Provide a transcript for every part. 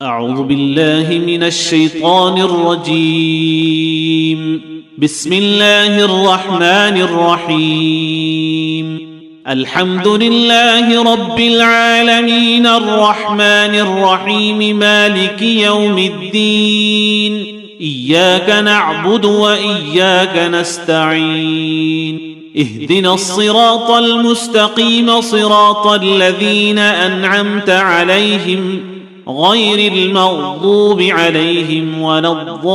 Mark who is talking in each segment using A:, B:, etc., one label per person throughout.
A: أعوذ بالله من الشيطان الرجيم. بسم الله الرحمن الرحيم. الحمد لله رب العالمين الرحمن الرحيم مالك يوم الدين. إياك نعبد وإياك نستعين. اهدنا الصراط المستقيم صراط الذين أنعمت عليهم غير المغضوب عليهم ولا الضالين.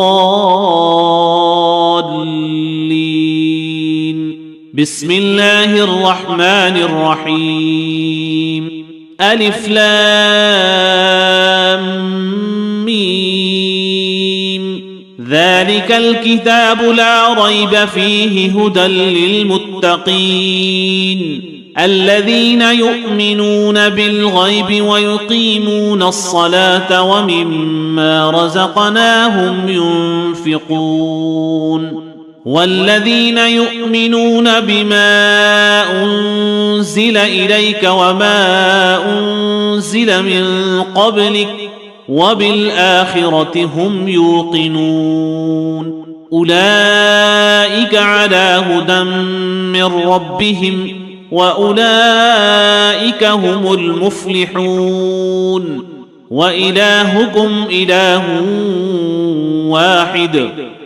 A: بسم الله الرحمن الرحيم. ألف لام ميم. ذلك الكتاب لا ريب فيه هدى للمتقين الذين يؤمنون بالغيب ويقيمون الصلاة ومما رزقناهم ينفقون والذين يؤمنون بما أنزل إليك وما أنزل من قبلك وبالآخرة هم يوقنون أولئك على هدى من ربهم وأولئك هم المفلحون. وإلهكم إله واحد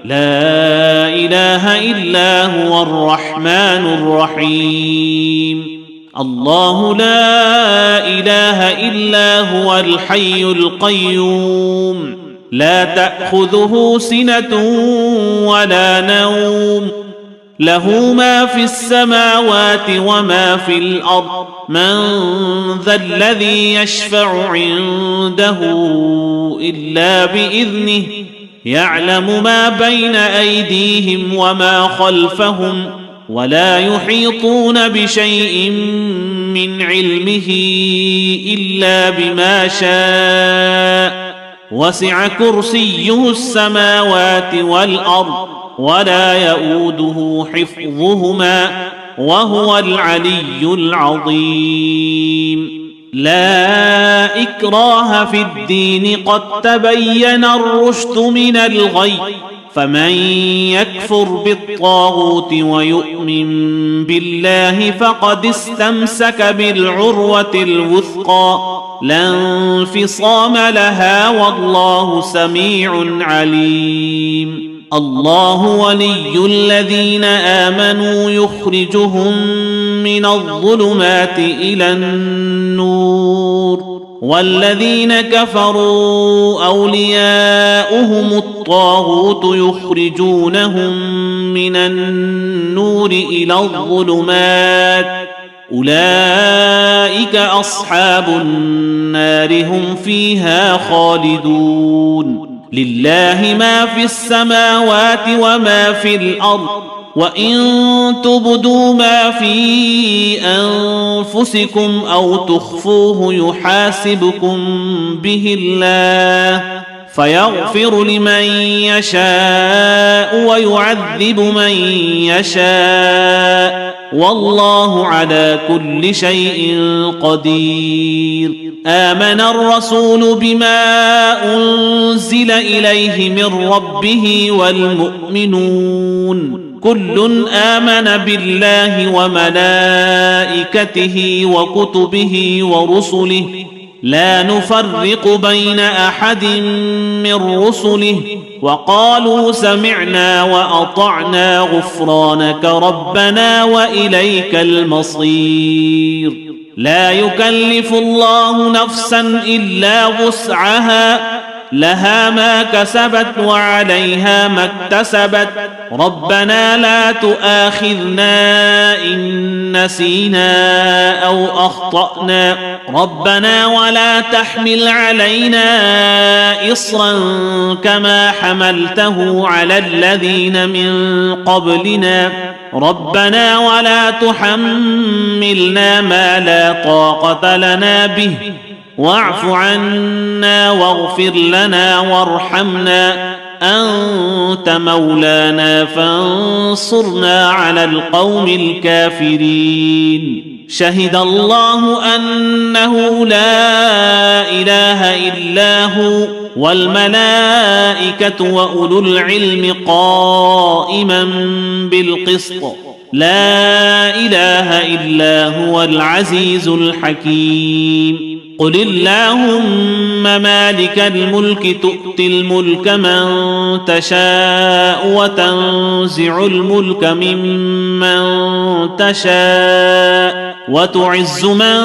A: لا إله إلا هو الرحمن الرحيم. الله لا إله إلا هو الحي القيوم لا تأخذه سنة ولا نوم له ما في السماوات وما في الأرض من ذا الذي يشفع عنده إلا بإذنه يعلم ما بين أيديهم وما خلفهم ولا يحيطون بشيء من علمه إلا بما شاء وسع كرسيه السماوات والأرض ولا يؤوده حفظهما وهو العلي العظيم. لا إكراه في الدين قد تبين الرشد من الغي فمن يكفر بالطاغوت ويؤمن بالله فقد استمسك بالعروة الوثقى لا انفصام لها والله سميع عليم. الله ولي الذين آمنوا يخرجهم من الظلمات إلى النور والذين كفروا أولياؤهم الطاغوت يخرجونهم من النور إلى الظلمات أولئك أصحاب النار هم فيها خالدون. لله ما في السماوات وما في الأرض وإن تبدوا ما في أنفسكم أو تخفوه يحاسبكم به الله فيغفر لمن يشاء ويعذب من يشاء والله على كل شيء قدير. آمن الرسول بما أنزل إليه من ربه والمؤمنون كل آمن بالله وملائكته وكتبه ورسله لا نفرق بين أحد من رسله وقالوا سمعنا وأطعنا غفرانك ربنا وإليك المصير. لا يكلف الله نفسا إلا وسعها لها ما كسبت وعليها ما اكتسبت ربنا لا تؤاخذنا إن نسينا أو أخطأنا ربنا ولا تحمل علينا إصرا كما حملته على الذين من قبلنا ربنا ولا تحملنا ما لا طاقة لنا به واعف عنا واغفر لنا وارحمنا أنت مولانا فانصرنا على القوم الكافرين. شهد الله أنه لا إله إلا هو والملائكة وأولو العلم قائما بالقسط لا إله إلا هو العزيز الحكيم قل اللهم مالك الملك تؤتي الملك من تشاء وتنزع الملك ممن تشاء وتعز من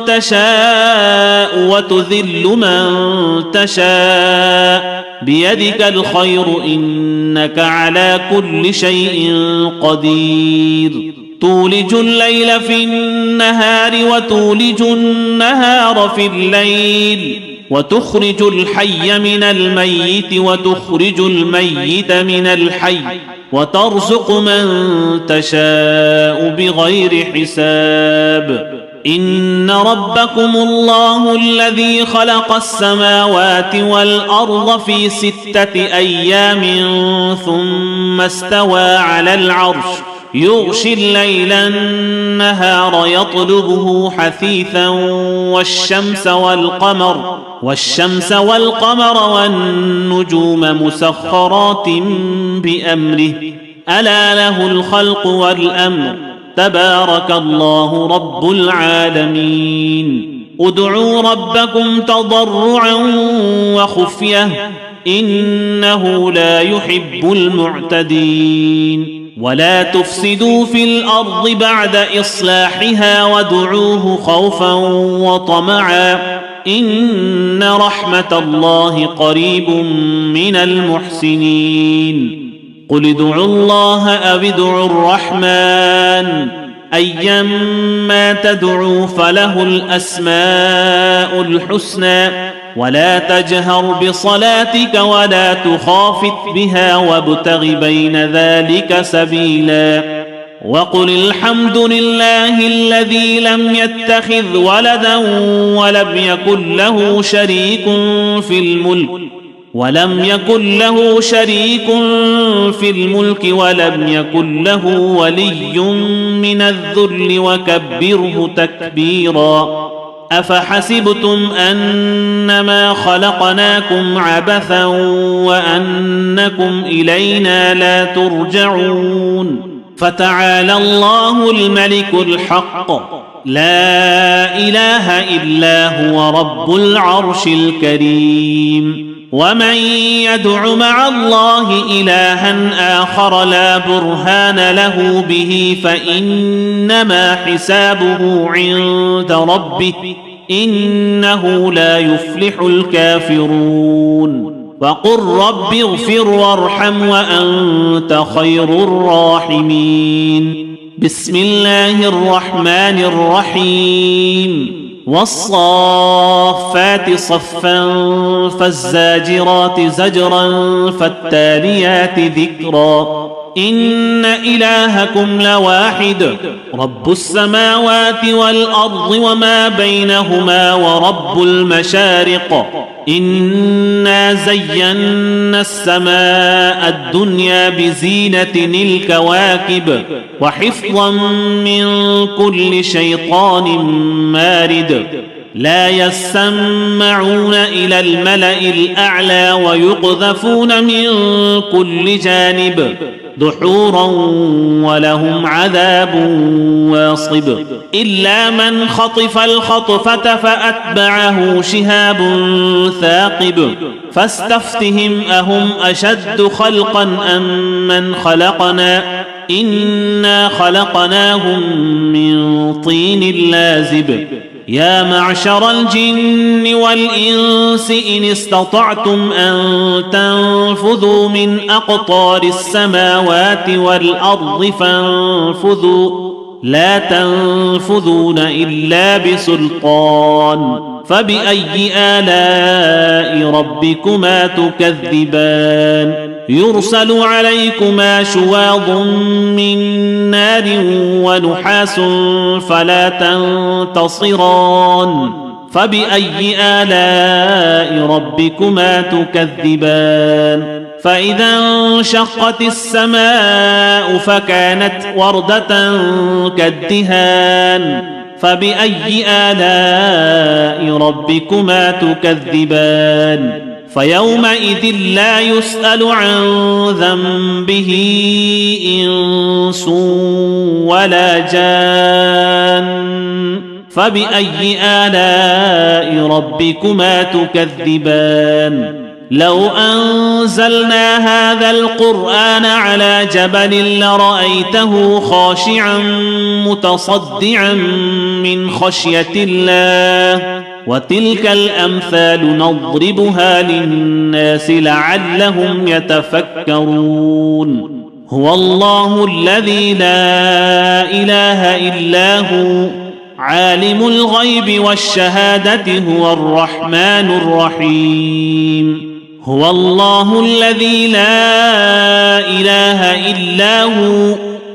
A: تشاء وتذل من تشاء بيدك الخير إنك على كل شيء قدير تولج الليل في النهار وتولج النهار في الليل وتخرج الحي من الميت وتخرج الميت من الحي وترزق من تشاء بغير حساب إن ربكم الله الذي خلق السماوات والأرض في 6 أيام ثم استوى على العرش يغشي الليل النهار يطلبه حثيثا والشمس والقمر والنجوم مسخرات بأمره ألا له الخلق والأمر تبارك الله رب العالمين ادعوا ربكم تضرعا وخفية إنه لا يحب المعتدين ولا تفسدوا في الأرض بعد إصلاحها وادعوه خوفا وطمعا إن رحمة الله قريب من المحسنين قل ادعوا الله أو ادعوا الرحمن أيما تدعوا فله الأسماء الحسنى ولا تجهر بصلاتك ولا تخافت بها وابتغ بين ذلك سبيلا وقل الحمد لله الذي لم يتخذ ولدا ولم يكن له شريك في الملك ولم يكن له ولي من الذل وكبره تكبيرا أفحسبتم أنما خلقناكم عبثا وأنكم إلينا لا ترجعون فتعالى الله الملك الحق لا إله إلا هو رب العرش الكريم ومن يدع مع الله إلها آخر لا برهان له به فإنما حسابه عند ربه إنه لا يفلح الكافرون وقل رب اغفر وارحم وأنت خير الراحمين بسم الله الرحمن الرحيم والصافات صفا فالزاجرات زجرا فالتاليات ذكرا إن إلهكم لواحد رب السماوات والأرض وما بينهما ورب المشارق إنا زينا السماء الدنيا بزينة الكواكب وحفظا من كل شيطان مارد لا يسمعون إلى الملأ الأعلى ويقذفون من كل جانب دحورا ولهم عذاب واصب إلا من خطف الخطفة فأتبعه شهاب ثاقب فاستفتهم أهم أشد خلقا أم من خلقنا إنا خلقناهم من طين لازب يا معشر الجن والإنس إن استطعتم أن تنفذوا من أقطار السماوات والأرض فانفذوا لا تنفذون إلا بسلطان فبأي آلاء ربكما تكذبان يرسل عليكما شواظ من نار ونحاس فلا تنتصران فبأي آلاء ربكما تكذبان فإذا انشقت السماء فكانت وردة كالدهان فبأي آلاء ربكما تكذبان فيومئذ لا يسأل عن ذنبه إنس ولا جان فبأي آلاء ربكما تكذبان لو أنزلنا هذا القرآن على جبل لرأيته خاشعا متصدعا من خشية الله وتلك الأمثال نضربها للناس لعلهم يتفكرون هو الله الذي لا إله إلا هو عالم الغيب والشهادة هو الرحمن الرحيم هو الله الذي لا إله إلا هو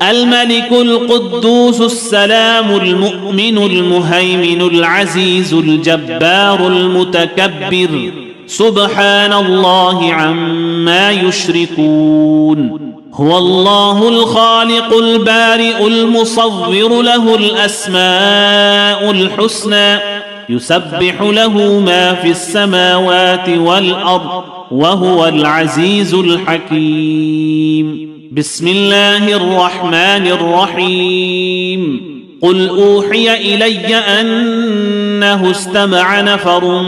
A: الملك القدوس السلام المؤمن المهيمن العزيز الجبار المتكبر سبحان الله عما يشركون هو الله الخالق البارئ المصور له الأسماء الحسنى يسبح له ما في السماوات والأرض وهو العزيز الحكيم بسم الله الرحمن الرحيم قل أوحي إلي أنه استمع نفر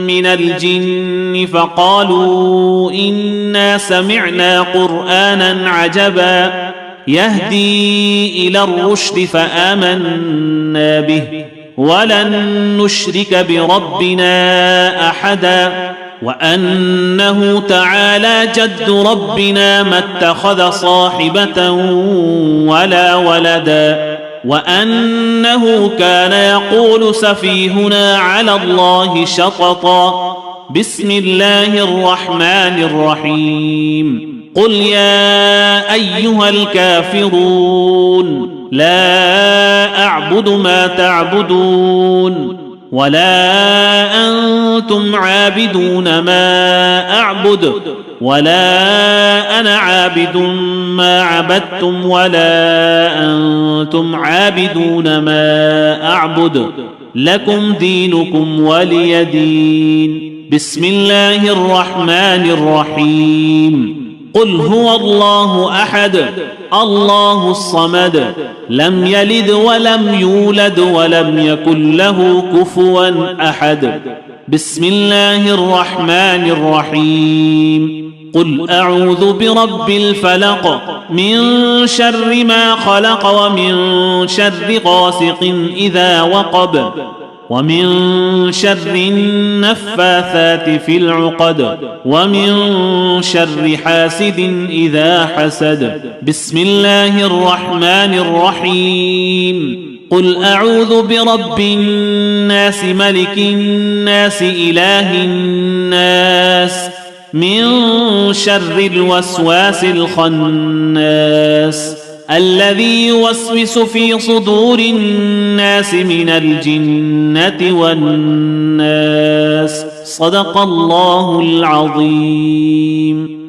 A: من الجن فقالوا إنا سمعنا قرآنا عجبا يهدي إلى الرشد فآمنا به ولن نشرك بربنا أحدا وأنه تعالى جد ربنا ما اتخذ صاحبة ولا ولدا وأنه كان يقول سفيهنا على الله شططا بسم الله الرحمن الرحيم قل يا أيها الكافرون لا أعبد ما تعبدون ولا أنتم عابدون ما أعبد ولا أنا عابد ما عبدتم ولا أنتم عابدون ما أعبد لكم دينكم ولي دين بسم الله الرحمن الرحيم قل هو الله أحد الله الصمد لم يلد ولم يولد ولم يكن له كفوا أحد بسم الله الرحمن الرحيم قل أعوذ برب الفلق من شر ما خلق ومن شر غاسق إذا وقب ومن شر النفاثات في العقد ومن شر حاسد إذا حسد بسم الله الرحمن الرحيم قل أعوذ برب الناس ملك الناس إله الناس من شر الوسواس الخناس الذي يوسوس في صدور الناس من الجنة والناس صدق الله العظيم